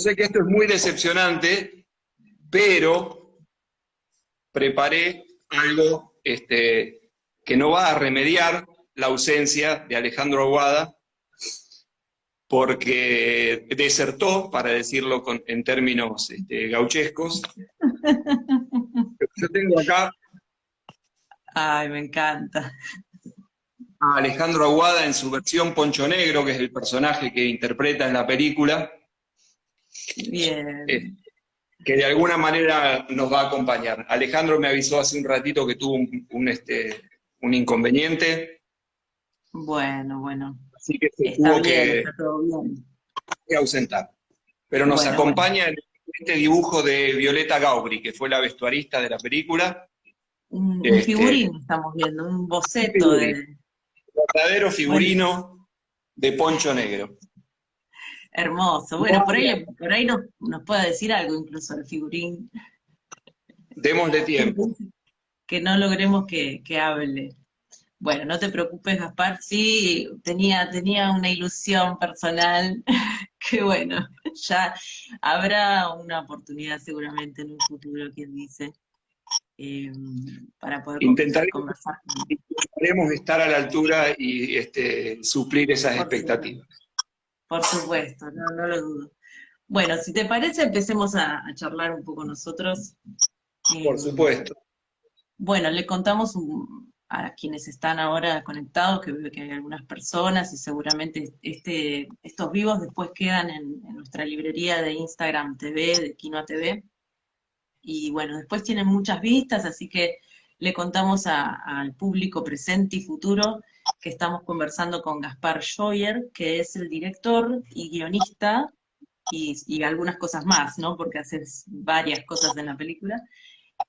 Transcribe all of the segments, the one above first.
sé que esto es muy decepcionante, pero preparé algo que no va a remediar la ausencia de Alejandro Aguada, porque desertó, para decirlo en términos gauchescos. Yo tengo acá Ay, me encanta. a Alejandro Aguada en su versión Poncho Negro, que es el personaje que interpreta en la película, Bien. que de alguna manera nos va a acompañar. Alejandro me avisó hace un ratito que tuvo un inconveniente, Bueno, bueno. así que se Está tuvo bien, está todo bien. que ausentar. Pero nos Bueno, bueno. acompaña en este dibujo de Violeta Gaubri, que fue la vestuarista de la película. Un Este, figurín estamos viendo, un un boceto figurín, de... verdadero Bueno, figurino de Poncho Negro. hermoso. Bueno, No, por ahí nos puede decir algo incluso el figurín. démosle Que, tiempo. que no logremos que hable. Bueno, no te preocupes, Gaspar. Sí, tenía una ilusión personal que bueno, ya habrá una oportunidad seguramente en un futuro, quien dice, eh, para poder Intentaremos, conversar con él. intentaremos estar a la altura y suplir esas Por supuesto, expectativas. por supuesto, no lo dudo. Bueno, si te parece, empecemos a charlar un poco nosotros. Eh, Por supuesto. Bueno, le contamos a quienes están ahora conectados que veo que hay algunas personas y seguramente estos vivos después quedan en nuestra librería de Instagram TV, de Quinoa TV. Y bueno, después tienen muchas vistas, así que le contamos al público presente y futuro que estamos conversando con Gaspar Scheuer, que es el director y guionista y algunas cosas más, ¿no? Porque hace varias cosas en la película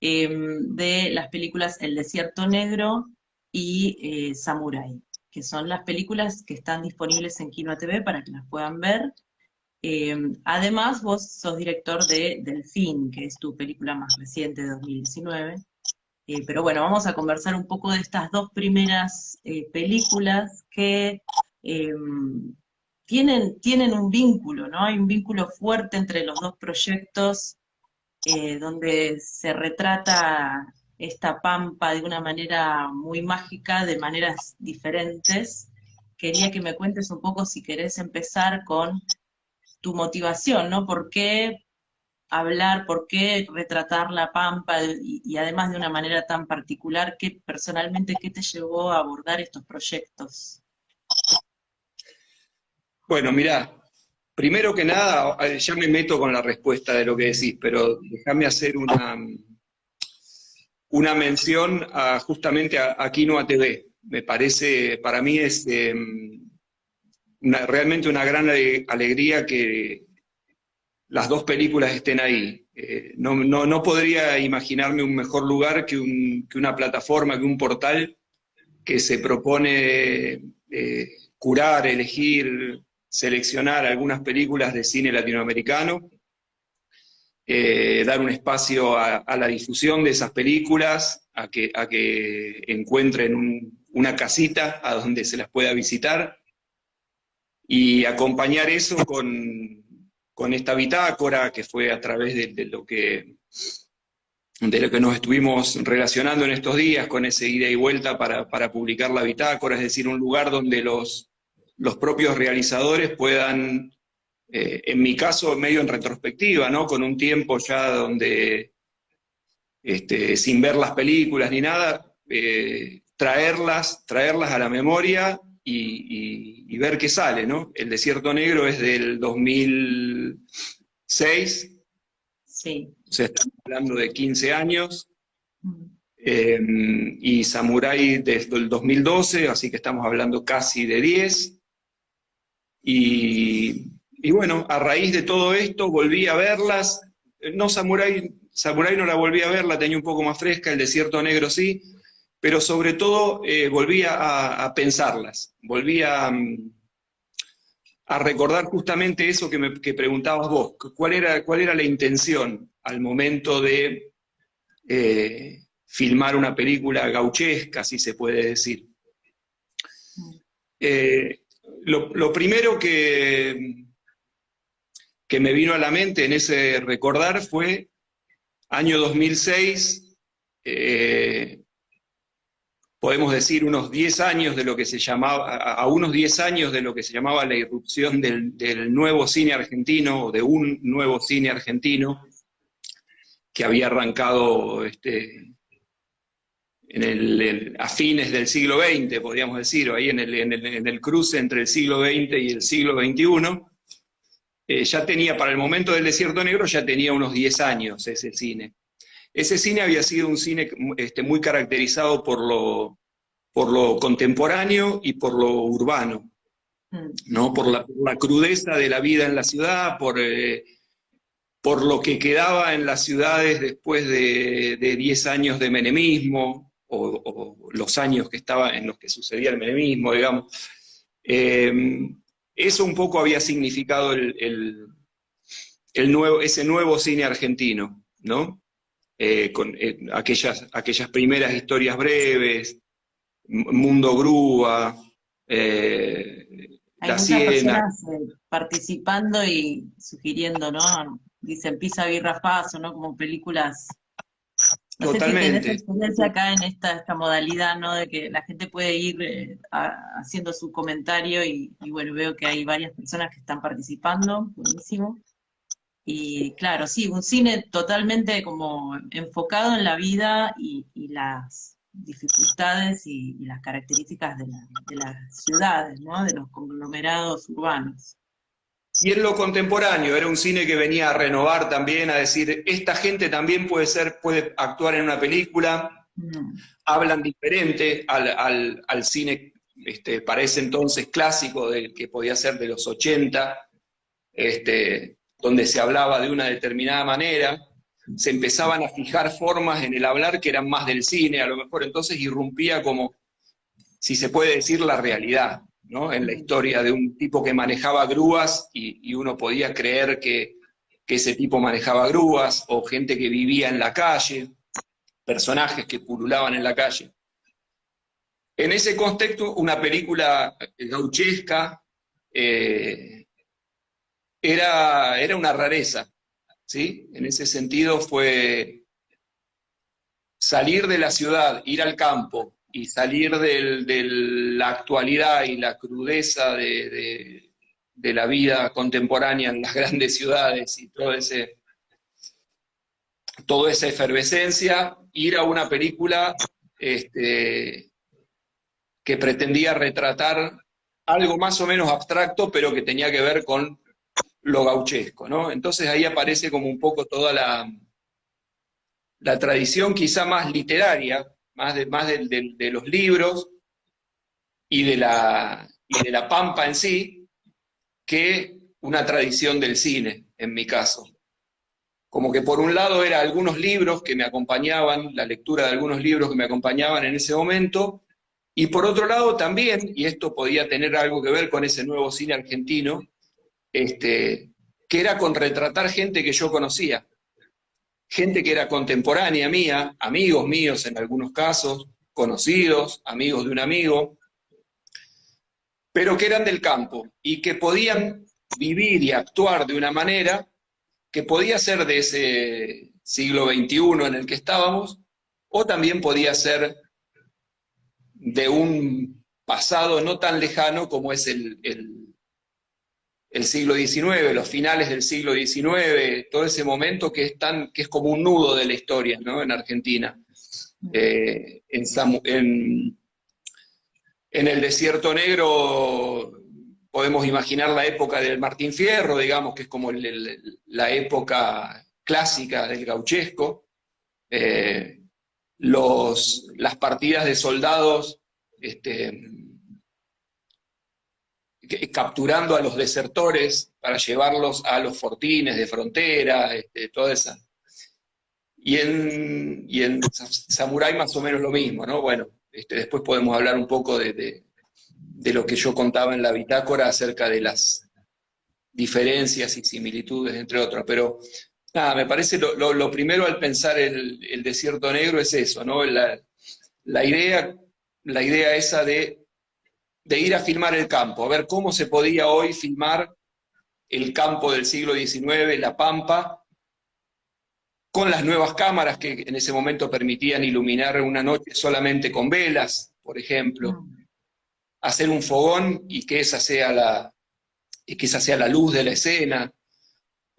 de las películas El Desierto Negro y Samurai, que son las películas que están disponibles en Kino TV para que las puedan ver. Además, vos sos director de Delfín, que es tu película más reciente de 2019. Pero bueno, vamos a conversar un poco de estas dos primeras películas que eh, tienen un vínculo, ¿no? Hay un vínculo fuerte entre los dos proyectos donde se retrata esta pampa de una manera muy mágica, de maneras diferentes. Quería que me cuentes un poco, si querés empezar con tu motivación, ¿no? ¿Por qué hablar, por qué retratar la pampa y además de una manera tan particular, personalmente, qué te llevó a abordar estos proyectos? Bueno, mirá, primero que nada, ya me meto con la respuesta de lo que decís, pero déjame hacer una mención justamente a Quinoa TV. Me parece, para mí es realmente una gran alegría que las dos películas estén ahí. No podría imaginarme un mejor lugar que una plataforma, que un portal que se propone curar, elegir, seleccionar algunas películas de cine latinoamericano, dar un espacio a la difusión de esas películas, a que encuentren una casita a donde se las pueda visitar y acompañar eso con esta bitácora que fue a través de lo que nos estuvimos relacionando en estos días, con ese ida y vuelta para publicar la bitácora, es decir, un lugar donde los propios realizadores puedan, en mi caso, medio en retrospectiva, ¿no? Con un tiempo ya donde, sin ver las películas ni nada, traerlas a la memoria y ver qué sale, ¿no? El Desierto Negro es del 2006, Sí. o sea, estamos hablando de 15 años, Mm. y Samurai desde el 2012, así que estamos hablando casi de 10. Y bueno, a raíz de todo esto volví a verlas. No, Samurai no la volví a ver, la tenía un poco más fresca, El Desierto Negro sí, pero sobre todo volví a pensarlas, volví a recordar justamente eso que preguntabas vos, cuál era la intención al momento de filmar una película gauchesca, si se puede decir. Mm. Lo primero que que me vino a la mente en ese recordar fue año 2006, podemos decir unos 10 años de lo que se llamaba, a unos 10 años de lo que se llamaba la irrupción del nuevo cine argentino, o de un nuevo cine argentino, que había arrancado a fines del siglo XX, podríamos decir, o ahí en el cruce entre el siglo XX y el siglo XXI. Ya tenía, para el momento del Desierto Negro, ya tenía unos 10 años ese cine. Ese cine había sido un cine muy caracterizado por lo contemporáneo y por lo urbano, ¿no? Por la crudeza de la vida en la ciudad, por lo que quedaba en las ciudades después de 10 años de menemismo, o los años en los que sucedía el menemismo, digamos. Eso un poco había significado ese nuevo cine argentino, ¿no? Con aquellas primeras historias breves, Mundo Grúa, Hay La muchas Siena. personas participando y sugiriendo, ¿no? Dicen Pisa Birra Faso, ¿no? Como películas. No sé si tenés Totalmente, experiencia acá en esta modalidad, ¿no? De que la gente puede ir haciendo su comentario y bueno, veo que hay varias personas que están participando, buenísimo. Y claro, sí, un cine totalmente como enfocado en la vida y las dificultades y las características de las ciudades, ¿no? De los conglomerados urbanos. y en lo contemporáneo, era un cine que venía a renovar también, a decir, esta gente también puede actuar en una película, Mm. hablan diferente al cine, para ese entonces clásico, que podía ser de los 80, donde se hablaba de una determinada manera, se empezaban a fijar formas en el hablar que eran más del cine, a lo mejor entonces irrumpía como, si se puede decir, la realidad, ¿no? En la historia de un tipo que manejaba grúas y uno podía creer que ese tipo manejaba grúas, o gente que vivía en la calle, personajes que pululaban en la calle. En ese contexto, una película gauchesca era una rareza, ¿sí? En ese sentido fue salir de la ciudad, ir al campo y salir de la actualidad y la crudeza de la vida contemporánea en las grandes ciudades y toda esa efervescencia, ir a una película que pretendía retratar algo más o menos abstracto, pero que tenía que ver con lo gauchesco, ¿no? Entonces ahí aparece como un poco toda la tradición quizá más literaria, más de los libros y de la pampa en sí, que una tradición del cine, en mi caso. Como que por un lado era algunos libros que me acompañaban, la lectura de algunos libros que me acompañaban en ese momento, y por otro lado también, y esto podía tener algo que ver con ese nuevo cine argentino, que era con retratar gente que yo conocía, gente que era contemporánea mía, amigos míos en algunos casos, conocidos, amigos de un amigo, pero que eran del campo y que podían vivir y actuar de una manera que podía ser de ese siglo XXI en el que estábamos, o también podía ser de un pasado no tan lejano como es el siglo XIX, los finales del siglo XIX, todo ese momento que es como un nudo de la historia, ¿no? En Argentina. En el Desierto Negro podemos imaginar la época del Martín Fierro, digamos, que es como la época clásica del gauchesco. Las partidas de soldados capturando a los desertores para llevarlos a los fortines de frontera, toda esa. Y en Samurai más o menos lo mismo, ¿no? Bueno, después podemos hablar un poco de lo que yo contaba en la bitácora acerca de las diferencias y similitudes, entre otras. Pero nada, me parece lo primero al pensar el Desierto Negro es eso, ¿no? La idea esa de ir a filmar el campo, a ver cómo se podía hoy filmar el campo del siglo XIX, la Pampa, con las nuevas cámaras que en ese momento permitían iluminar una noche solamente con velas, por ejemplo, hacer un fogón y que esa sea la luz de la escena,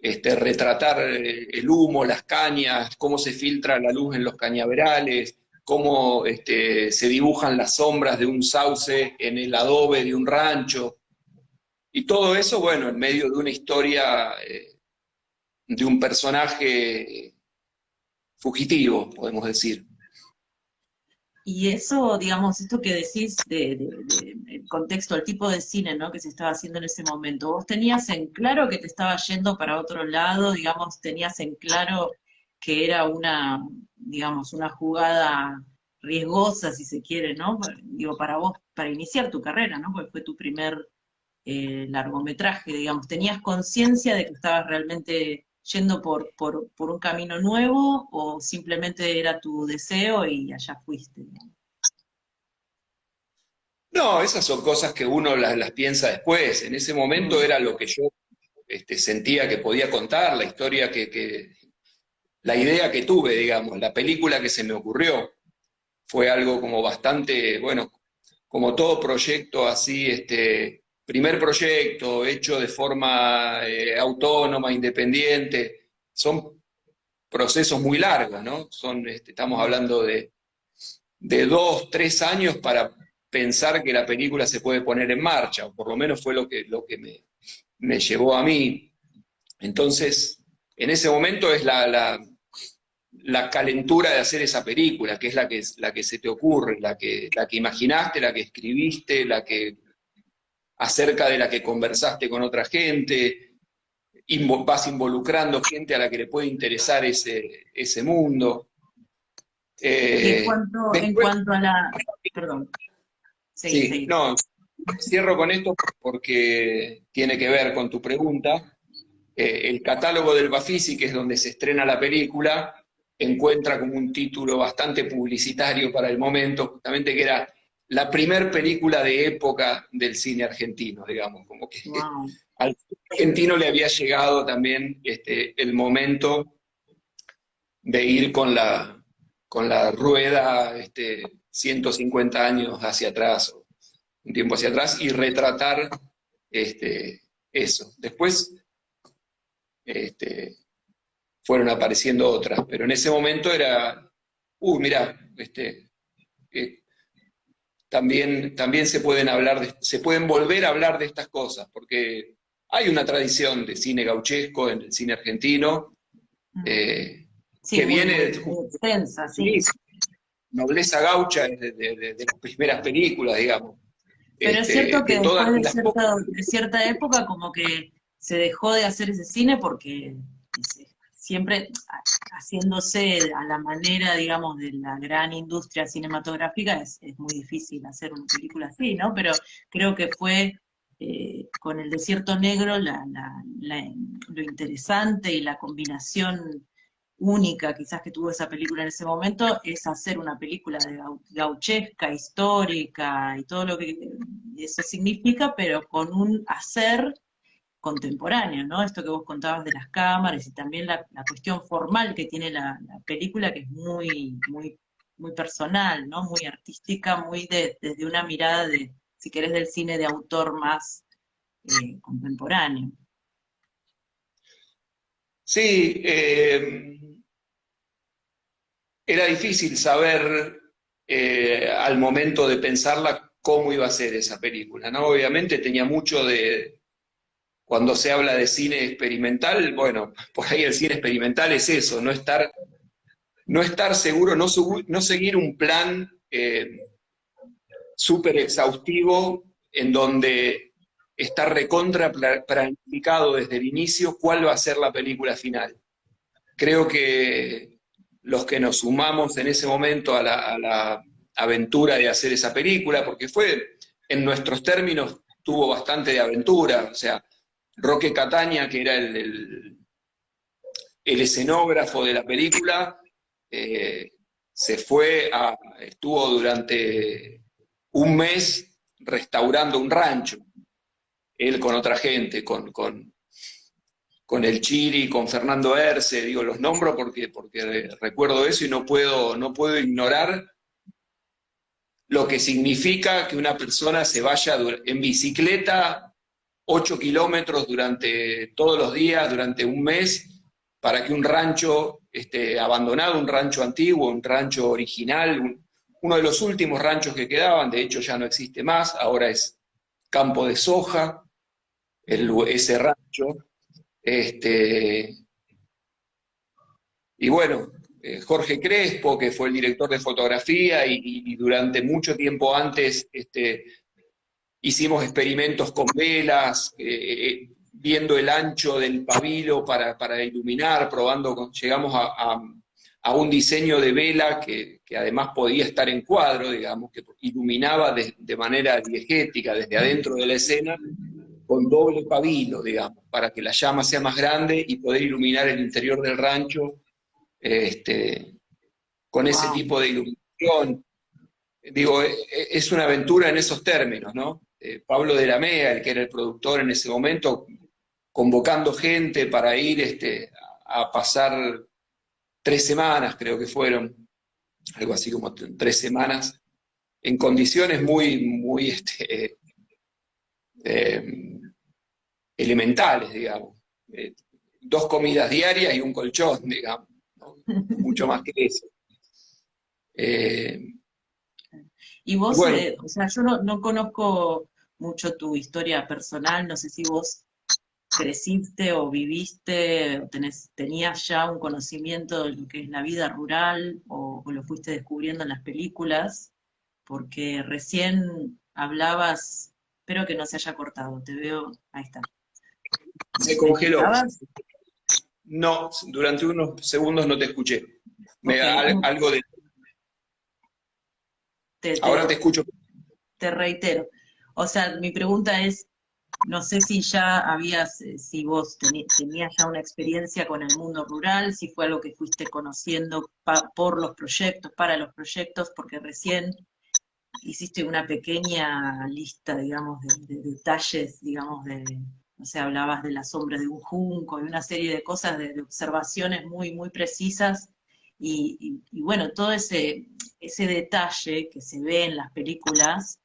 retratar el humo, las cañas, cómo se filtra la luz en los cañaverales, cómo se dibujan las sombras de un sauce en el adobe de un rancho, y todo eso, bueno, en medio de una historia de un personaje fugitivo, podemos decir. Y eso, digamos, esto que decís el contexto, el tipo de cine, ¿no?, que se estaba haciendo en ese momento, ¿vos tenías en claro que te estaba yendo para otro lado? Digamos, ¿tenías en claro que era una, digamos, una jugada riesgosa, si se quiere, ¿no? Digo, para vos, para iniciar tu carrera, ¿no? Porque fue tu primer largometraje, digamos. ¿Tenías conciencia de que estabas realmente yendo por un camino nuevo, o simplemente era tu deseo y allá fuiste, digamos? No, esas son cosas que uno las piensa después. En ese momento Mm. era lo que yo sentía que podía contar, la historia la idea que tuve, digamos, la película que se me ocurrió. Fue algo como bastante, bueno, como todo proyecto así, primer proyecto hecho de forma autónoma, independiente, son procesos muy largos, ¿no? Estamos hablando de 2, 3 años para pensar que la película se puede poner en marcha, o por lo menos fue lo que me llevó a mí. Entonces, en ese momento es la calentura de hacer esa película, que es la que se te ocurre, la que imaginaste, la que escribiste, acerca de la que conversaste con otra gente, vas involucrando gente a la que le puede interesar ese mundo. Y en Después, cuanto a la, perdón, seguí, sí, seguí. no, cierro con esto porque tiene que ver con tu pregunta. El catálogo del Bafisi, que es donde se estrena la película, encuentra como un título bastante publicitario para el momento, justamente que era la primer película de época del cine argentino, digamos, como que Wow. al cine argentino le había llegado también el momento de ir con la rueda 150 años hacia atrás, o un tiempo hacia atrás, y retratar eso. Después este, fueron apareciendo otras, pero en ese momento era, mira, eh, también se pueden volver a hablar de estas cosas, porque hay una tradición de cine gauchesco en el cine argentino, Mm. eh, Sí, que muy, viene muy, muy extensa, sí, sí. nobleza gaucha de las primeras películas, digamos, Pero es cierto de que todas después de las pocas. de cierta época como que se dejó de hacer ese cine porque siempre haciéndose a la manera, digamos, de la gran industria cinematográfica es muy difícil hacer una película así, ¿no? Pero creo que fue con El Desierto Negro lo interesante y la combinación única quizás que tuvo esa película en ese momento es hacer una película de gauchesca, histórica y todo lo que eso significa, pero con un hacer contemporáneo, ¿no? Esto que vos contabas de las cámaras y también la cuestión formal que tiene la película, que es muy, muy, muy personal, ¿no? Muy artística, muy desde una mirada de, si querés, del cine de autor más contemporáneo. Sí, era difícil saber al momento de pensarla cómo iba a ser esa película, ¿no? Obviamente tenía mucho cuando se habla de cine experimental, bueno, por ahí el cine experimental es eso, no estar seguro, no seguir un plan súper exhaustivo en donde está recontra planificado desde el inicio cuál va a ser la película final. Creo que los que nos sumamos en ese momento a la aventura de hacer esa película, porque en nuestros términos, tuvo bastante de aventura, o sea, Roque Cataña, que era el escenógrafo de la película, eh, estuvo durante un mes restaurando un rancho, él con otra gente, con el Chiri, con Fernando Erce, digo, los nombro porque recuerdo eso y no puedo ignorar lo que significa que una persona se vaya en bicicleta 8 kilómetros durante todos los días, durante un mes, para que un rancho abandonado, un rancho antiguo, un rancho original, uno de los últimos ranchos que quedaban, de hecho ya no existe más, ahora es campo de soja, ese rancho. Y bueno, Jorge Crespo, que fue el director de fotografía y durante mucho tiempo antes hicimos experimentos con velas, viendo el ancho del pabilo para iluminar, llegamos a un diseño de vela que además podía estar en cuadro, digamos, que iluminaba de manera diegética desde adentro de la escena, con doble pabilo, digamos, para que la llama sea más grande y poder iluminar el interior del rancho con ese tipo de iluminación. Digo, es una aventura en esos términos, ¿no? Pablo de la Mea, el que era el productor en ese momento, convocando gente para ir a pasar 3 semanas, creo que fueron, algo así como 3 semanas, en condiciones muy elementales, digamos. 2 comidas diarias y un colchón, digamos, ¿no? Mucho más que eso. Y vos, Bueno, o sea, yo no conozco mucho tu historia personal, no sé si vos creciste o viviste, o tenías ya un conocimiento de lo que es la vida rural, o lo fuiste descubriendo en las películas, porque recién hablabas, espero que no se haya cortado, te veo, ahí está. se ¿Me congeló. escuchabas? No, durante unos segundos no te escuché. Ok, Algo de... te, Ahora te te, escucho. te reitero. O sea, mi pregunta es, no sé si ya si vos tenías ya una experiencia con el mundo rural, si fue algo que fuiste conociendo por los proyectos, para los proyectos, porque recién hiciste una pequeña lista, digamos, de detalles, digamos, no sé, hablabas de la sombra de un junco y una serie de cosas, de observaciones muy precisas, y bueno, todo ese detalle que se ve en las películas,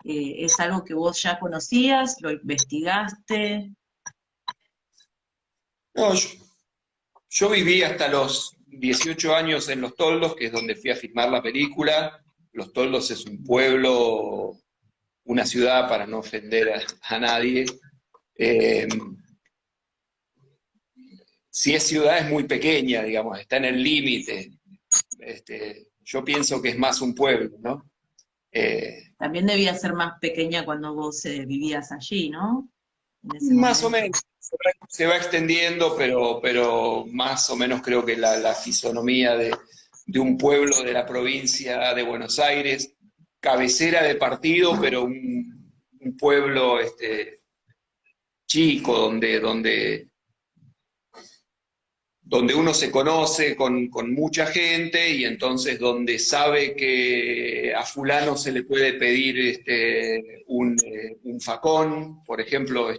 ¿es algo que vos ya conocías, lo investigaste? No, yo viví hasta los 18 años en Los Toldos, que es donde fui a filmar la película. Los Toldos es un pueblo, una ciudad, para no ofender a nadie. Eh, si es ciudad es muy pequeña, digamos, está en el límite. Yo pienso que es más un pueblo, ¿no? También debía ser más pequeña cuando vos vivías allí, ¿no? En ese Más o momento. menos, se va extendiendo, pero más o menos creo que la fisonomía de un pueblo de la provincia de Buenos Aires, cabecera de partido, pero un pueblo chico, donde uno se conoce con mucha gente y entonces donde sabe que a fulano se le puede pedir un facón, por ejemplo,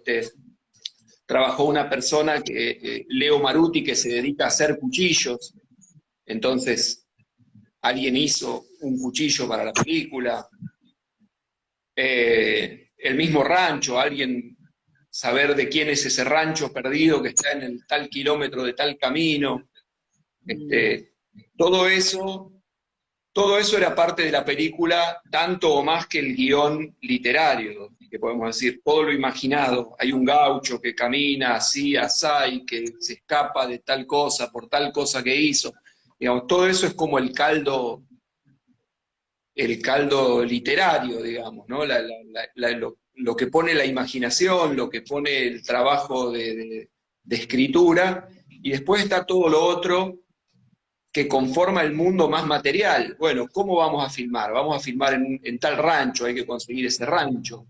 trabajó una persona, Leo Maruti, que se dedica a hacer cuchillos, entonces alguien hizo un cuchillo para la película. El mismo rancho, alguien saber de quién es ese rancho perdido que está en el tal kilómetro de tal camino. Este, todo eso, todo eso era parte de la película, tanto o más que el guión literario, que podemos decir, todo lo imaginado. Hay un gaucho que camina así, asá, y que se escapa de tal cosa, por tal cosa que hizo. Digamos, todo eso es como el caldo literario, digamos, ¿no? Lo que pone la imaginación, lo que pone el trabajo de escritura, y después está todo lo otro que conforma el mundo más material. Bueno, ¿cómo vamos a filmar? Vamos a filmar en tal rancho, hay que conseguir ese rancho,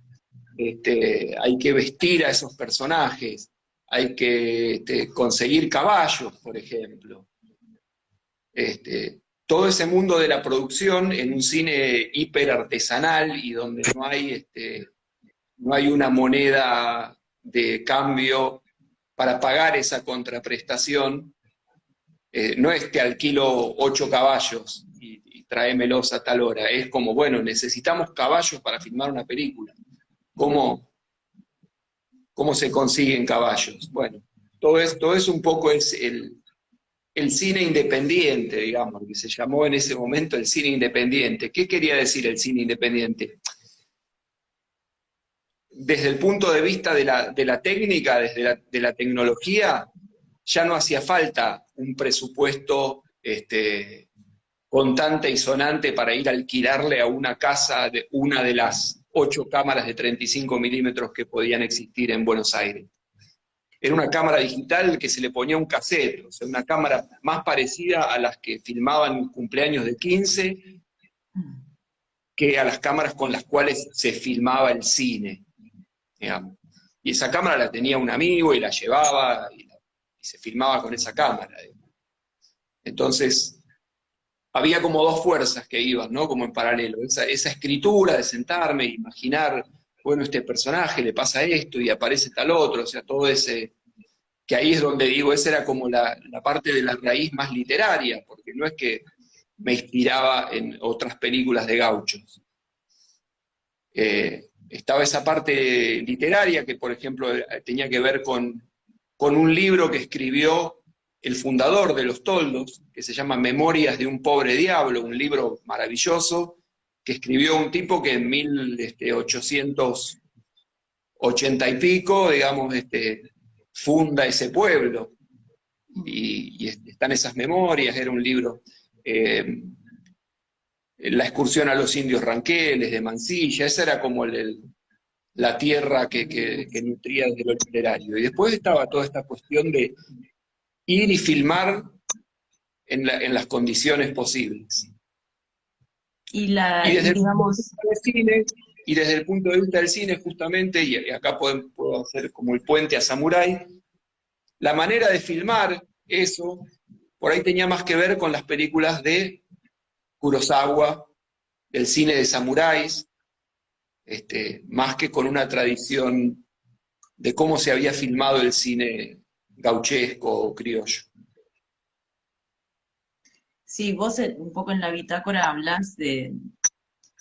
hay que vestir a esos personajes, hay que conseguir caballos, por ejemplo. Todo ese mundo de la producción en un cine hiper artesanal y donde no hay una moneda de cambio para pagar esa contraprestación, no es que alquilo 8 caballos y tráemelos a tal hora, es como, bueno, necesitamos caballos para filmar una película. ¿Cómo se consiguen caballos? Bueno, todo es un poco el cine independiente, digamos, que se llamó en ese momento el cine independiente. ¿Qué quería decir el cine independiente? Desde el punto de vista de la técnica, de la tecnología, ya no hacía falta un presupuesto contante y sonante para ir a alquilarle a una casa de una de las 8 cámaras de 35 milímetros que podían existir en Buenos Aires. Era una cámara digital que se le ponía un cassette, o sea, una cámara más parecida a las que filmaban cumpleaños de 15 que a las cámaras con las cuales se filmaba el cine, digamos. Y esa cámara la tenía un amigo y la llevaba y se filmaba con esa cámara. Entonces, había como dos fuerzas que iban, ¿no? Como en paralelo. Esa escritura de sentarme, imaginar, bueno, este personaje le pasa esto y aparece tal otro, o sea, todo ese, que ahí es donde digo, esa era como la parte de la raíz más literaria, porque no es que me inspiraba en otras películas de gauchos. Estaba esa parte literaria que, por ejemplo, tenía que ver con un libro que escribió el fundador de Los Toldos, que se llama Memorias de un pobre diablo, un libro maravilloso, que escribió un tipo que en 1880 y pico, digamos, funda ese pueblo. Y están esas memorias, era un libro, La excursión a los indios ranqueles, de Mansilla, esa era como la tierra que nutría de lo literario. Y después estaba toda esta cuestión de ir y filmar en las condiciones posibles. Y desde el punto de vista del cine, justamente, y acá puedo hacer como el puente a Samurai, la manera de filmar eso, por ahí tenía más que ver con las películas de Kurosawa, del cine de samuráis, más que con una tradición de cómo se había filmado el cine gauchesco o criollo. Sí, vos un poco en la bitácora hablás del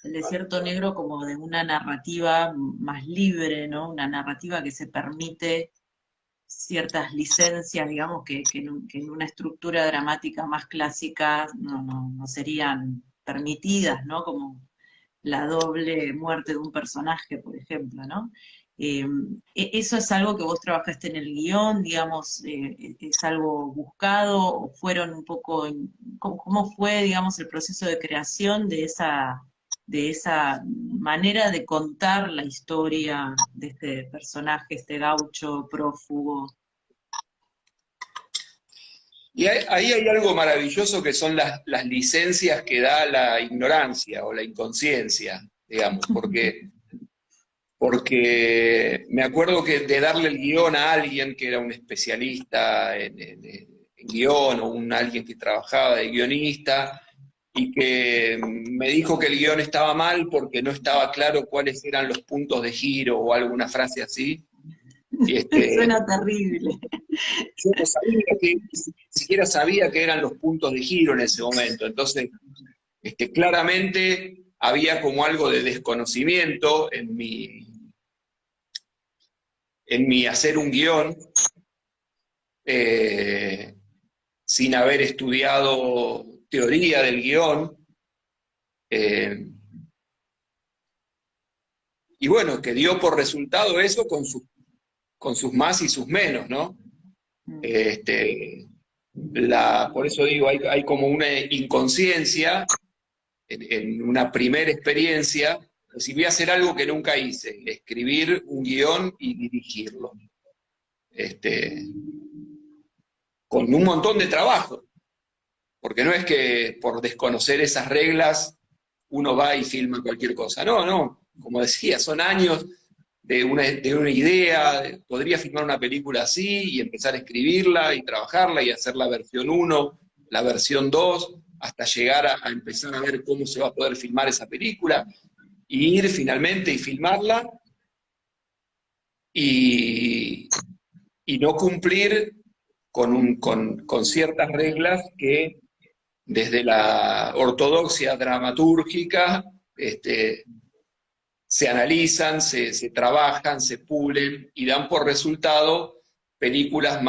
Desierto Negro como de una narrativa más libre, ¿no? Una narrativa que se permite ciertas licencias, digamos, que en una estructura dramática más clásica no serían permitidas, ¿no? Como la doble muerte de un personaje, por ejemplo, ¿no? ¿Eso es algo que vos trabajaste en el guión, digamos, es algo buscado, o fueron un poco, cómo fue, digamos, el proceso de creación de esa manera de contar la historia de este personaje, este gaucho prófugo? Y ahí hay algo maravilloso que son las licencias que da la ignorancia o la inconsciencia, digamos, porque me acuerdo que de darle el guión a alguien que era un especialista en guión, o alguien que trabajaba de guionista, y que me dijo que el guión estaba mal porque no estaba claro cuáles eran los puntos de giro o alguna frase así. Y Suena terrible. yo no sabía ni siquiera sabía que eran los puntos de giro en ese momento. Entonces, claramente había como algo de desconocimiento en mi hacer un guión, sin haber estudiado teoría del guión. Y bueno, que dio por resultado eso con sus más y sus menos, ¿no? Por eso digo, hay como una inconsciencia en una primera experiencia. Decidí hacer algo que nunca hice, escribir un guión y dirigirlo. Con un montón de trabajo, porque no es que por desconocer esas reglas uno va y filma cualquier cosa. No, como decía, son años de una idea, podría filmar una película así y empezar a escribirla y trabajarla y hacer la versión 1, la versión 2, hasta llegar a empezar a ver cómo se va a poder filmar esa película, y ir finalmente y filmarla, y y no cumplir con ciertas reglas que desde la ortodoxia dramatúrgica se analizan, se trabajan, se pulen y dan por resultado películas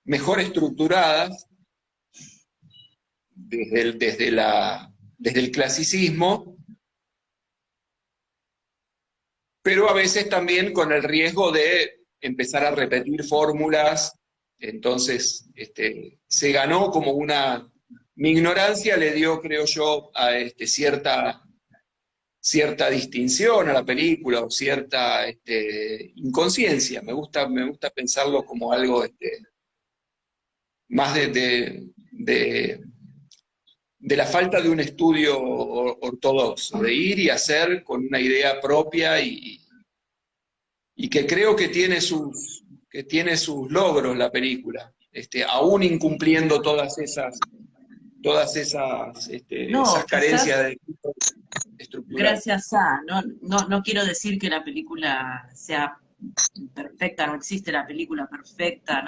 mejor estructuradas desde el clasicismo, pero a veces también con el riesgo de empezar a repetir fórmulas. Entonces se ganó como mi ignorancia le dio, creo yo, a cierta distinción a la película, o cierta inconsciencia. Me gusta pensarlo como algo más de la falta de un estudio ortodoxo, de ir y hacer con una idea propia y que creo que tiene sus logros la película, aún incumpliendo todas esas No, quizás carencias estructurales. gracias a, no quiero decir que la película sea perfecta, no existe la película perfecta,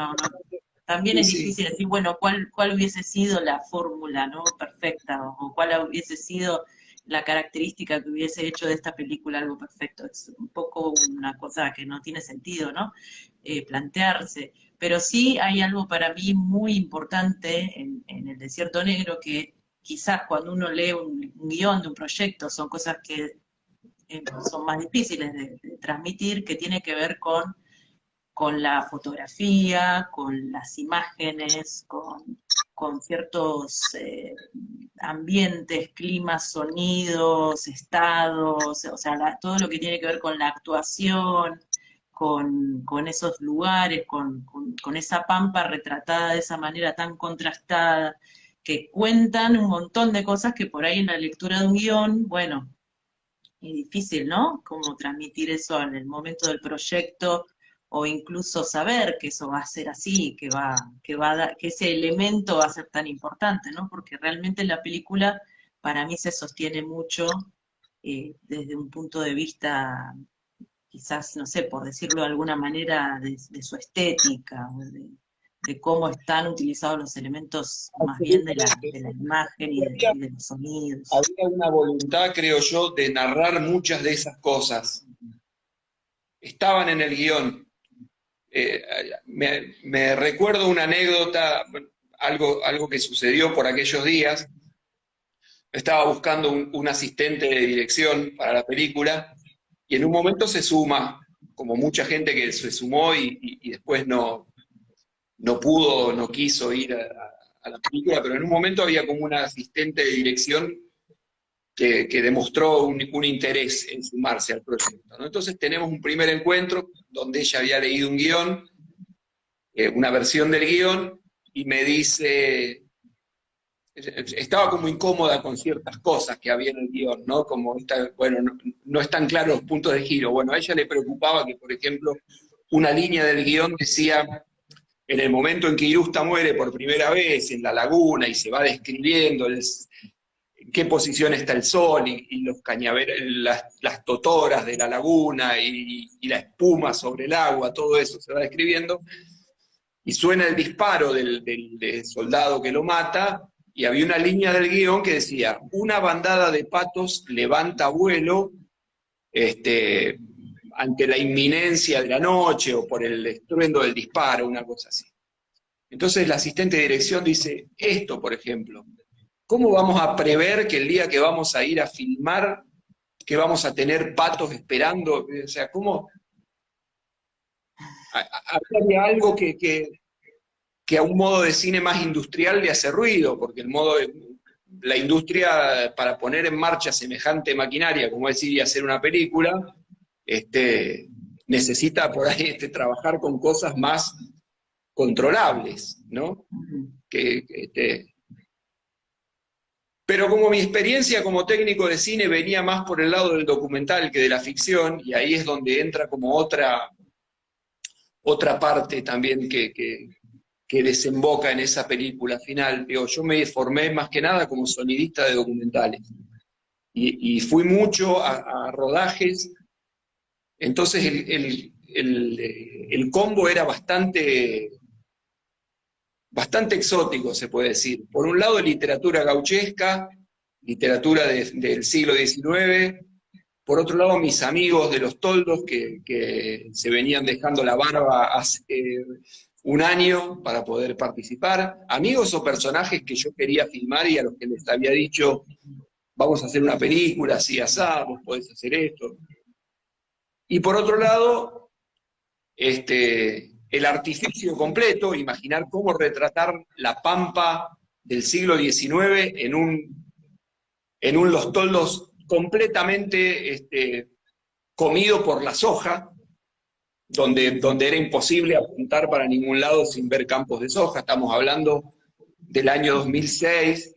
también Sí, es sí. difícil decir, bueno, cuál hubiese sido la fórmula, ¿no? Perfecta, o cuál hubiese sido la característica que hubiese hecho de esta película algo perfecto. Es un poco una cosa que no tiene sentido, ¿no? Plantearse. Pero sí hay algo para mí muy importante en El Desierto Negro, que quizás cuando uno lee un guión de un proyecto son cosas que son más difíciles de transmitir, que tiene que ver con la fotografía, con las imágenes, con ciertos ambientes, climas, sonidos, estados, o sea, todo lo que tiene que ver con la actuación, con esos lugares, con esa pampa retratada de esa manera tan contrastada, que cuentan un montón de cosas que por ahí en la lectura de un guión, bueno, es difícil, ¿no? Cómo transmitir eso en el momento del proyecto, o incluso saber que eso va a ser así, que ese elemento va a ser tan importante, ¿no? Porque realmente la película para mí se sostiene mucho desde un punto de vista, quizás, no sé, por decirlo de alguna manera, de su estética, o de cómo están utilizados los elementos más bien de la imagen y de los sonidos. Había una voluntad, creo yo, de narrar muchas de esas cosas. Estaban en el guión. Me recuerdo una anécdota, algo que sucedió por aquellos días. Estaba buscando un asistente de dirección para la película y en un momento se suma, como mucha gente que se sumó y después no pudo, no quiso ir a la película, pero en un momento había como una asistente de dirección que demostró un interés en sumarse al proyecto, ¿no? Entonces tenemos un primer encuentro donde ella había leído un guión, una versión del guión, y me dice, estaba como incómoda con ciertas cosas que había en el guión, ¿no? Como, bueno, no están claros los puntos de giro. Bueno, a ella le preocupaba que, por ejemplo, una línea del guión decía, en el momento en que Irusta muere por primera vez en la laguna y se va describiendo en qué posición está el sol y los las totoras de la laguna y la espuma sobre el agua, todo eso se va describiendo, y suena el disparo del soldado que lo mata, y había una línea del guión que decía, una bandada de patos levanta vuelo ante la inminencia de la noche o por el estruendo del disparo, una cosa así. Entonces el asistente de dirección dice, esto, por ejemplo, ¿cómo vamos a prever que el día que vamos a ir a filmar, que vamos a tener patos esperando? O sea, ¿cómo? Había algo que a un modo de cine más industrial le hace ruido, porque la industria, para poner en marcha semejante maquinaria, como decir, y hacer una película, necesita por ahí trabajar con cosas más controlables, ¿no? Pero como mi experiencia como técnico de cine venía más por el lado del documental que de la ficción, y ahí es donde entra como otra parte también que desemboca en esa película final. Digo, yo me formé más que nada como sonidista de documentales, y fui mucho a rodajes. Entonces el combo era bastante exótico, se puede decir. Por un lado, literatura gauchesca, literatura del siglo XIX. Por otro lado, mis amigos de los toldos que se venían dejando la barba hace un año para poder participar. Amigos o personajes que yo quería filmar y a los que les había dicho, vamos a hacer una película, así asá, vos podés hacer esto. Y por otro lado, el artificio completo, imaginar cómo retratar la Pampa del siglo XIX en un Los Toldos completamente comido por la soja, donde era imposible apuntar para ningún lado sin ver campos de soja. Estamos hablando del año 2006,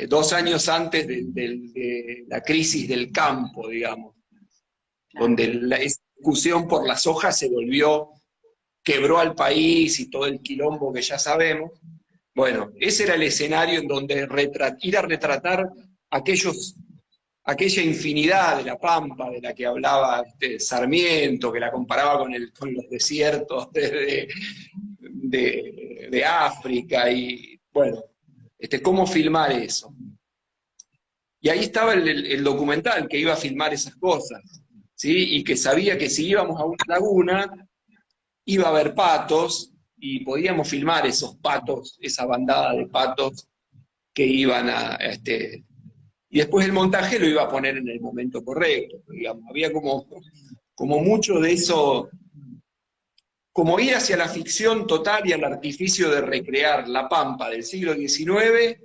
2 años antes de la crisis del campo, digamos, donde la discusión por la soja quebró al país y todo el quilombo que ya sabemos. Bueno, ese era el escenario en donde ir a retratar aquella infinidad de la Pampa de la que hablaba Sarmiento, que la comparaba con los desiertos de África, y bueno, cómo filmar eso. Y ahí estaba el documental que iba a filmar esas cosas, ¿sí? Y que sabía que si íbamos a una laguna, iba a haber patos, y podíamos filmar esos patos, esa bandada de patos que iban y después el montaje lo iba a poner en el momento correcto, digamos. Había como mucho de eso, como ir hacia la ficción total y al artificio de recrear la Pampa del siglo XIX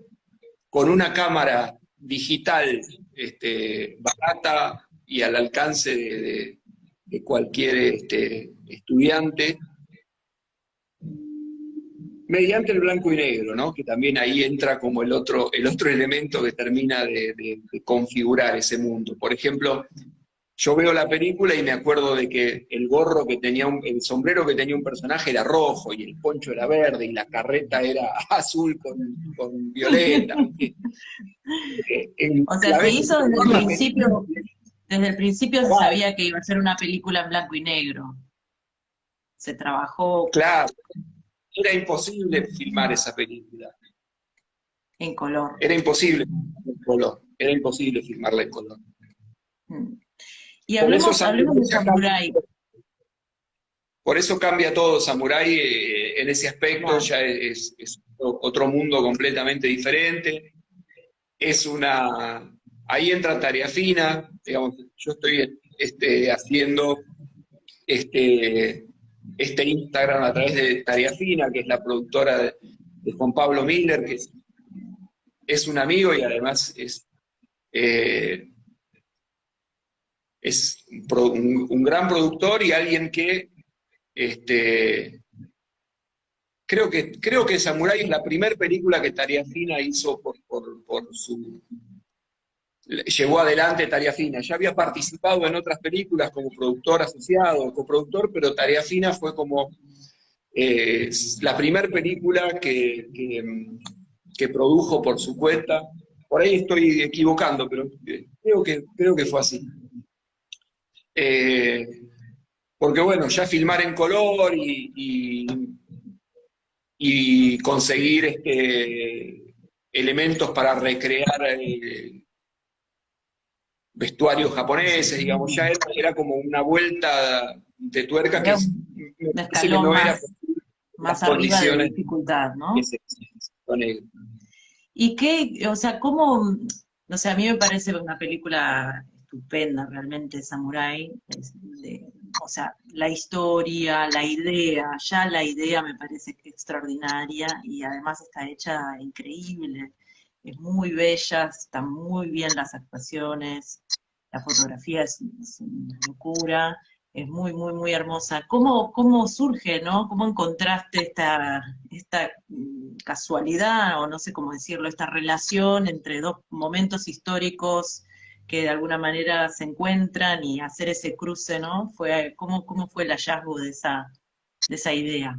con una cámara digital barata y al alcance de cualquier estudiante, mediante el blanco y negro, ¿no? Que también ahí entra como el otro elemento que termina de configurar ese mundo. Por ejemplo, yo veo la película y me acuerdo de que el sombrero que tenía un personaje era rojo, y el poncho era verde, y la carreta era azul con violeta. O sea, se hizo desde el principio se sabía que iba a ser una película en blanco y negro. Se trabajó. Claro, era imposible filmar esa película. En color. Era imposible filmarla en color. Y hablemos de Samurai. Por eso cambia todo. Samurai en ese aspecto, claro, ya es otro mundo completamente diferente. Ahí entra Tarea Fina, digamos. Yo estoy haciendo este Instagram a través de Tarea Fina, que es la productora de Juan Pablo Miller, que es un amigo y además es un gran productor y alguien que creo que Samurai es la primera película que Tarea Fina hizo llevó adelante Tarea Fina. Ya había participado en otras películas como productor asociado o coproductor, pero Tarea Fina fue como la primera película que produjo por su cuenta. Por ahí estoy equivocando, pero creo que fue así. Porque bueno, ya filmar en color y conseguir elementos para recrear vestuarios japoneses, digamos, ya era como una vuelta de tuerca que me parece que no era más arriba de dificultad, ¿no? Y qué, o sea, cómo, no sé, a mí me parece una película estupenda realmente, Samurai, o sea, la historia, la idea me parece extraordinaria y además está hecha increíble, es muy bella, están muy bien las actuaciones, la fotografía es una locura, es muy, muy, muy hermosa. ¿Cómo surge, no? ¿Cómo encontraste esta casualidad, o no sé cómo decirlo, esta relación entre dos momentos históricos que de alguna manera se encuentran y hacer ese cruce, ¿no? ¿Cómo fue el hallazgo de esa idea?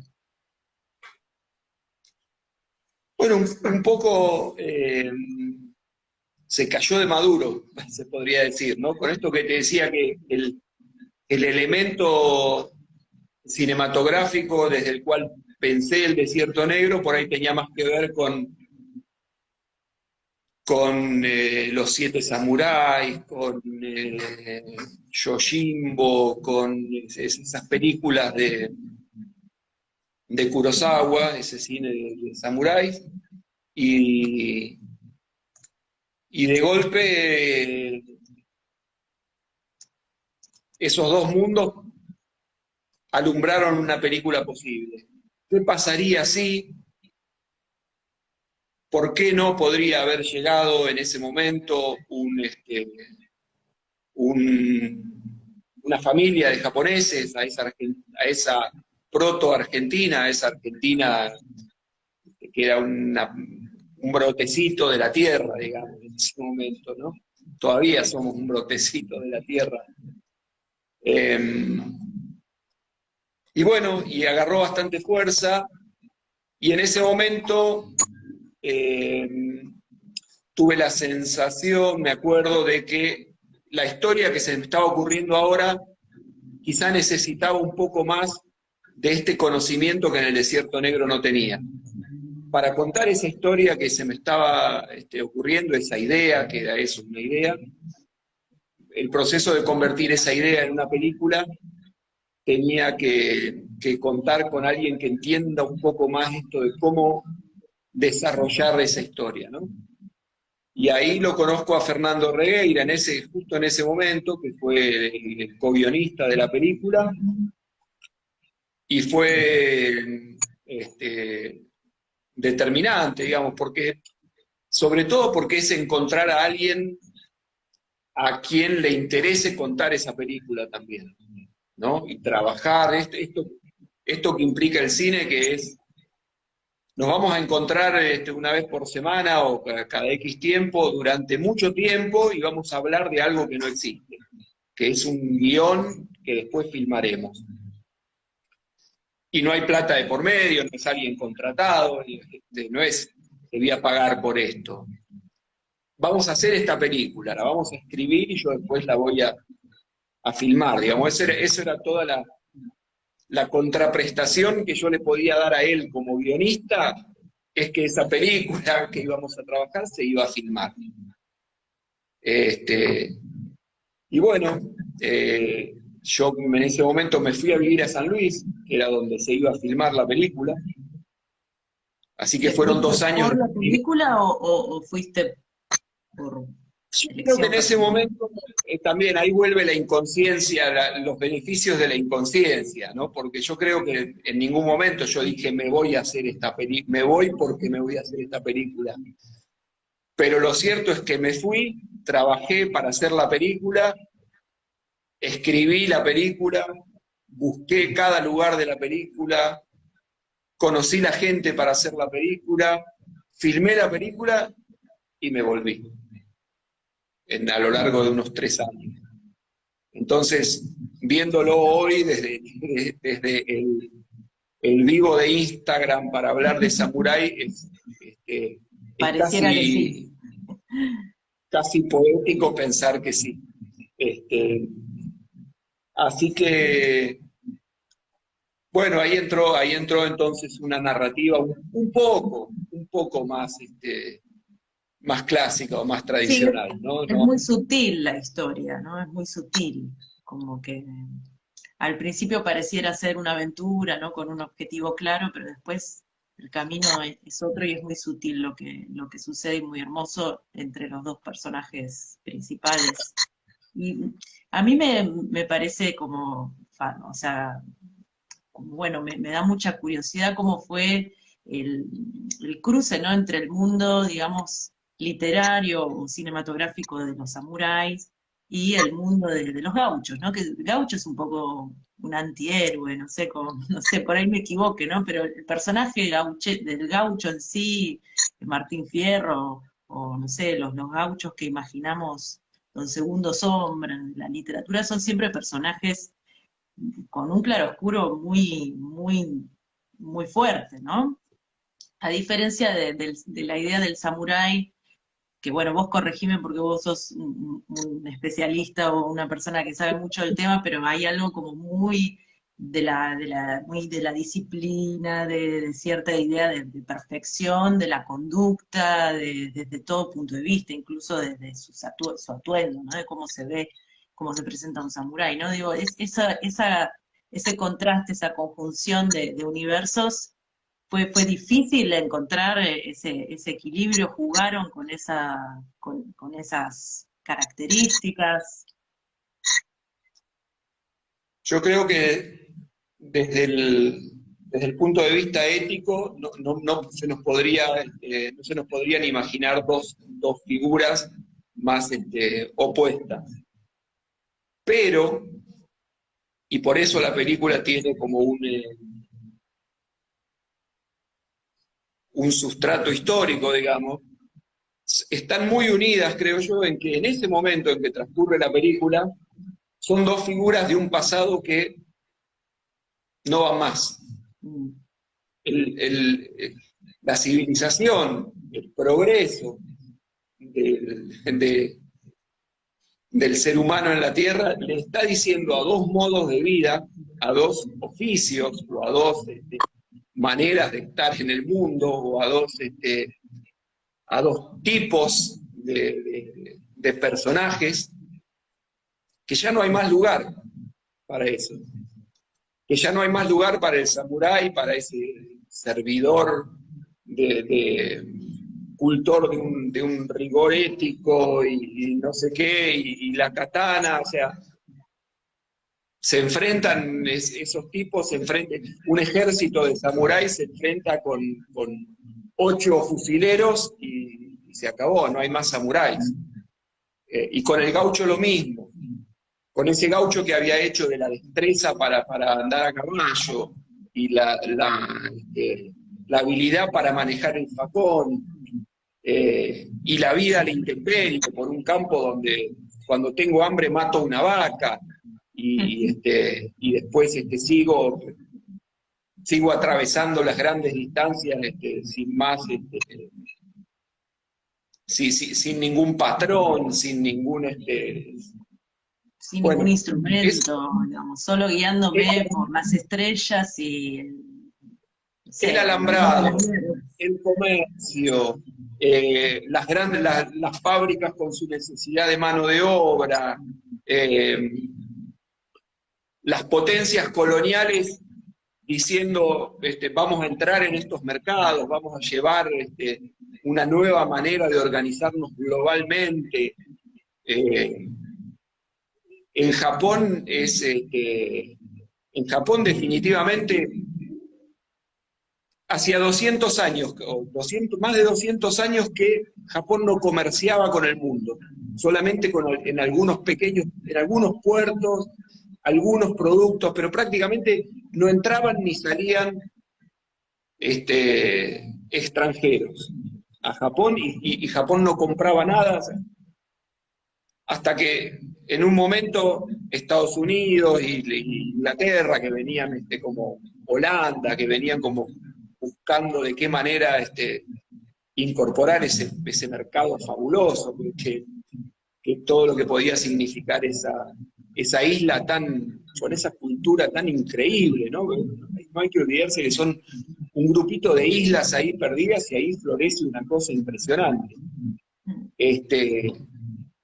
Bueno, un poco se cayó de maduro, se podría decir, ¿no? Con esto que te decía que el elemento cinematográfico desde el cual pensé El Desierto Negro, por ahí tenía más que ver con Los Siete Samuráis, con Yojimbo, con esas películas de Kurosawa, ese cine de samuráis, y, y de golpe esos dos mundos alumbraron una película posible. ¿Qué pasaría si, por qué no podría haber llegado en ese momento una familia de japoneses a esa proto-Argentina, a esa Argentina que era un brotecito de la tierra, digamos, en ese momento, ¿no? Todavía somos un brotecito de la tierra. Y bueno, y agarró bastante fuerza, y en ese momento tuve la sensación, me acuerdo, de que la historia que se me estaba ocurriendo ahora quizá necesitaba un poco más de este conocimiento que en El Desierto Negro no tenía. Para contar esa historia que se me estaba ocurriendo, esa idea, que era eso, una idea, el proceso de convertir esa idea en una película, tenía que contar con alguien que entienda un poco más esto de cómo desarrollar esa historia, ¿no? Y ahí lo conozco a Fernando Regueira, justo en ese momento, que fue el co-guionista de la película, y fue determinante, digamos, sobre todo porque es encontrar a alguien a quien le interese contar esa película también, ¿no? Y trabajar esto que implica el cine, que es, nos vamos a encontrar una vez por semana o cada X tiempo, durante mucho tiempo, y vamos a hablar de algo que no existe, que es un guión que después filmaremos. Y no hay plata de por medio, no es alguien contratado, no es te voy a pagar por esto. Vamos a hacer esta película, la vamos a escribir y yo después la voy a filmar, digamos. Eso era toda la contraprestación que yo le podía dar a él como guionista, es que esa película que íbamos a trabajar se iba a filmar. Y bueno, yo en ese momento me fui a vivir a San Luis, que era donde se iba a filmar la película, así que fueron 2 años. ¿Por la película o fuiste por Yo creo que en ese momento también ahí vuelve la inconsciencia, los beneficios de la inconsciencia, ¿no? Porque yo creo que en ningún momento yo dije me voy a hacer esta película, me voy porque me voy a hacer esta película. Pero lo cierto es que me fui, trabajé para hacer la película, escribí la película, busqué cada lugar de la película, conocí la gente para hacer la película, filmé la película y me volví. A lo largo de unos 3 años. Entonces, viéndolo hoy desde el vivo de Instagram para hablar de Samurai, es casi poético pensar que sí. Así que, bueno, ahí entró entonces una narrativa un poco más más clásica o más tradicional, sí, ¿no? Es muy sutil la historia, ¿no? Es muy sutil, como que al principio pareciera ser una aventura, ¿no? Con un objetivo claro, pero después el camino es otro y es muy sutil lo que sucede y muy hermoso entre los dos personajes principales. Y a mí me parece como, o sea, como, bueno, me da mucha curiosidad cómo fue el cruce, ¿no? Entre el mundo, digamos, literario o cinematográfico de los samuráis y el mundo de los gauchos, ¿no? Que el gaucho es un poco un antihéroe, no sé, no sé, por ahí me equivoque, ¿no? Pero el personaje del gaucho en sí, Martín Fierro, o no sé, los gauchos que imaginamos, Don Segundo Sombra, en la literatura, son siempre personajes con un claroscuro muy, muy, muy fuerte, ¿no? A diferencia de la idea del samurái, que bueno, vos corregime porque vos sos un especialista o una persona que sabe mucho del tema, pero hay algo como muy muy de la disciplina, de cierta idea de perfección, de la conducta, desde todo punto de vista, incluso desde su atuendo, ¿no? De cómo se ve, cómo se presenta un samurái, ¿no? Digo, ese contraste, esa conjunción de universos, fue difícil encontrar ese equilibrio, jugaron con esas características. Yo creo que desde el punto de vista ético no se nos podría, no se nos podrían imaginar dos figuras más opuestas. Pero, y por eso la película tiene como un sustrato histórico, digamos, están muy unidas, creo yo, en que en ese momento en que transcurre la película, son dos figuras de un pasado que no va más. La civilización, el progreso del ser humano en la Tierra le está diciendo a dos modos de vida, a dos oficios, o a dos maneras de estar en el mundo, o a dos tipos de personajes, que ya no hay más lugar para eso. Que ya no hay más lugar para el samurái, para ese servidor cultor de un rigor ético y no sé qué, y la katana, o sea, se enfrentan esos tipos, un ejército de samuráis se enfrenta con 8 fusileros y se acabó, no hay más samuráis. Y con el gaucho lo mismo, con ese gaucho que había hecho de la destreza para andar a caballo y la habilidad para manejar el facón, y la vida a la intemperie, por un campo donde cuando tengo hambre mato una vaca, y después sigo atravesando las grandes distancias sin más, sin ningún patrón, sin ningún... sin ningún instrumento, digamos, solo guiándome por las estrellas y el alambrado, el comercio, las fábricas con su necesidad de mano de obra, las potencias coloniales diciendo vamos a entrar en estos mercados, vamos a llevar una nueva manera de organizarnos globalmente. En Japón definitivamente hacía 200 años, más de 200 años que Japón no comerciaba con el mundo, solamente en algunos puertos, algunos productos, pero prácticamente no entraban ni salían extranjeros a Japón, y Japón no compraba nada, hasta que en un momento Estados Unidos y Inglaterra, que venían como Holanda, que venían como buscando de qué manera incorporar ese mercado fabuloso, que todo lo que podía significar esa isla con esa cultura tan increíble, ¿no? No hay que olvidarse que son un grupito de islas ahí perdidas y ahí florece una cosa impresionante.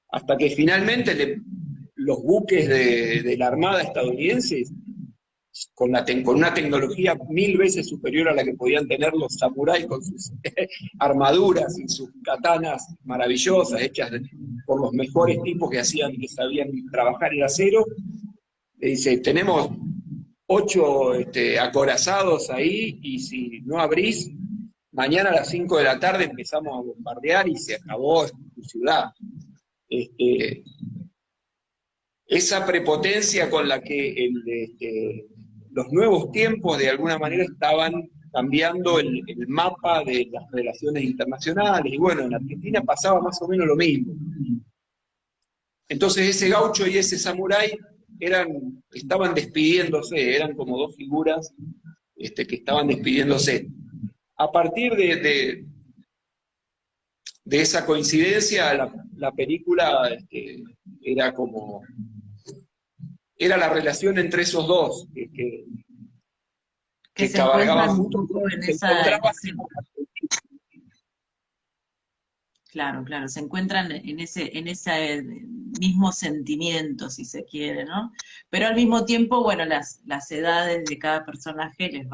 Hasta que finalmente los buques de la Armada estadounidense, con una tecnología 1000 veces superior a la que podían tener los samuráis con sus armaduras y sus katanas maravillosas, hechas por los mejores tipos que sabían trabajar el acero, le dice, tenemos 8 acorazados ahí, y si no abrís, mañana a las 5 de la tarde empezamos a bombardear y se acabó tu ciudad. Esa prepotencia con la que los nuevos tiempos de alguna manera estaban cambiando el mapa de las relaciones internacionales, y bueno, en Argentina pasaba más o menos lo mismo. Entonces ese gaucho y ese samurái estaban despidiéndose, eran como dos figuras que estaban despidiéndose. A partir de esa coincidencia, la película era como era la relación entre esos dos, Que que se cabalgaban encuentran un juntos, poco en se esa, en encontraban. ese, claro, claro, se encuentran en ese mismo sentimiento, si se quiere, ¿no? Pero al mismo tiempo, bueno, las edades de cada personaje les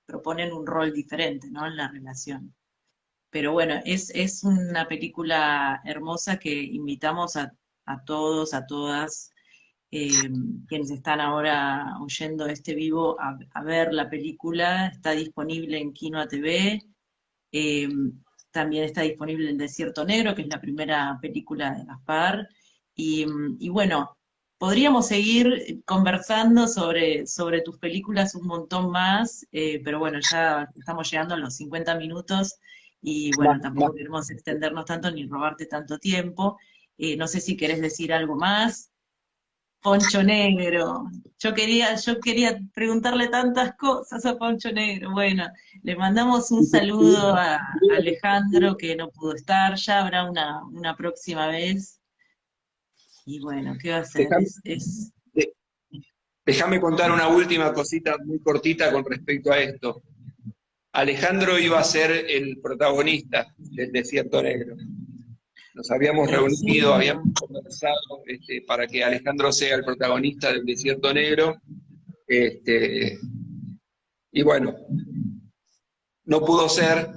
proponen un rol diferente, ¿no? En la relación. Pero bueno, es una película hermosa que invitamos a todos, a todas, eh, quienes están ahora oyendo este vivo a ver la película. Está disponible en Quinoa TV. eh, También está disponible El Desierto Negro, que es la primera película de Gaspar. Y bueno, podríamos seguir conversando sobre tus películas un montón más, pero bueno, ya estamos llegando a los 50 minutos y Más, bueno, más. tampoco queremos extendernos tanto ni robarte tanto tiempo. No sé si querés decir algo más. Poncho Negro. Yo quería preguntarle tantas cosas a Poncho Negro. Bueno, le mandamos un saludo a Alejandro que no pudo estar, ya habrá una próxima vez. Y bueno, ¿qué va a hacer? Déjame, déjame contar una última cosita muy cortita con respecto a esto. Alejandro iba a ser el protagonista del Desierto Negro. Nos habíamos ¿En reunido, habíamos serio? conversado para que Alejandro sea el protagonista del Desierto Negro. Este, y bueno, no pudo ser,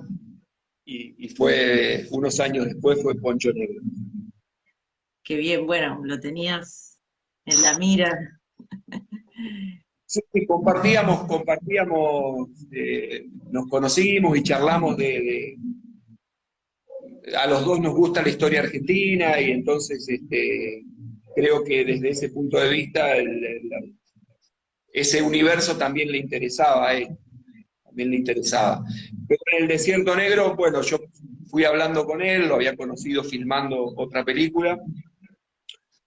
y fue unos años después fue Poncho Negro. Qué bien, bueno, lo tenías en la mira. Sí, nos conocimos y charlamos a los dos nos gusta la historia argentina y entonces creo que desde ese punto de vista ese universo también le interesaba a él, también le interesaba. Pero en El Desierto Negro, bueno, yo fui hablando con él, lo había conocido filmando otra película,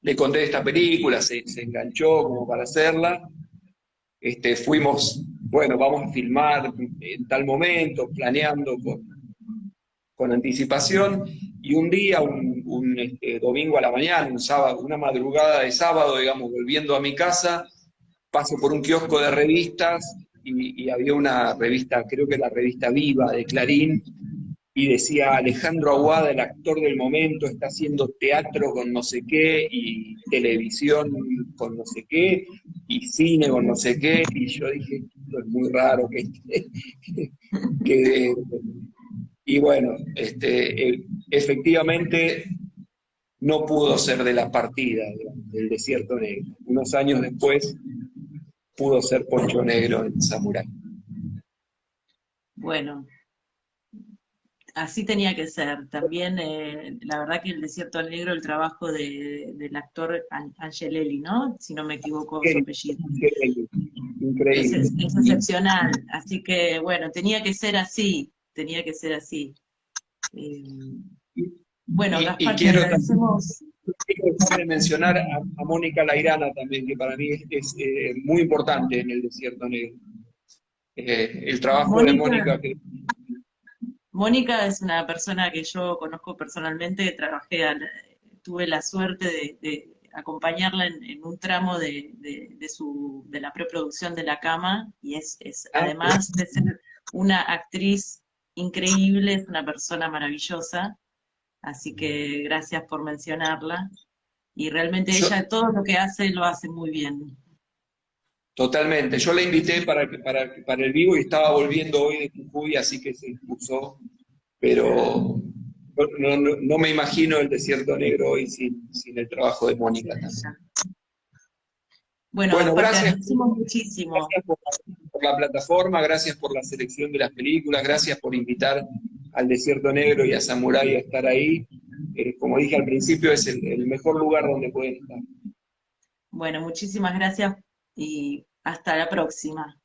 le conté de esta película, se enganchó como para hacerla, fuimos, bueno, vamos a filmar en tal momento, planeando con anticipación, y un día, domingo a la mañana, un sábado, una madrugada de sábado, digamos, volviendo a mi casa, paso por un kiosco de revistas y había una revista, creo que la revista Viva de Clarín, y decía Alejandro Aguada, el actor del momento, está haciendo teatro con no sé qué, y televisión con no sé qué, y cine con no sé qué, y yo dije, esto es muy raro que y bueno, efectivamente no pudo ser de la partida, digamos, del Desierto Negro. Unos años después pudo ser Poncho Negro en Samurai. Bueno, así tenía que ser. También, la verdad que El Desierto Negro, el trabajo del actor Angelelli, ¿no? Si no me equivoco su apellido. Increíble, Es, increíble. es excepcional. Así que, bueno, tenía que ser así. Tenía que ser así. Eh, bueno, Y Gaspar, te quiero también agradecemos. mencionar a Mónica Lairana también, que para mí es muy importante en El Desierto Negro. El trabajo de Mónica, Mónica, Mónica es una persona que yo conozco personalmente, tuve la suerte de acompañarla en un tramo de la preproducción de La Cama, y además de ser una actriz increíble, es una persona maravillosa, así que gracias por mencionarla, y realmente yo, ella todo lo que hace lo hace muy bien. totalmente. Yo la invité para el vivo y estaba volviendo hoy de Jujuy, así que se excusó, pero no me imagino El Desierto Negro hoy sin el trabajo de Mónica Sí, también. ella. Bueno, Bueno, Gaspar, te gracias, agradecemos muchísimo. gracias por la plataforma, gracias por la selección de las películas, gracias por invitar al Desierto Negro y a Samurai a estar ahí. Como dije al principio, es el mejor lugar donde pueden estar. Bueno, muchísimas gracias y hasta la próxima.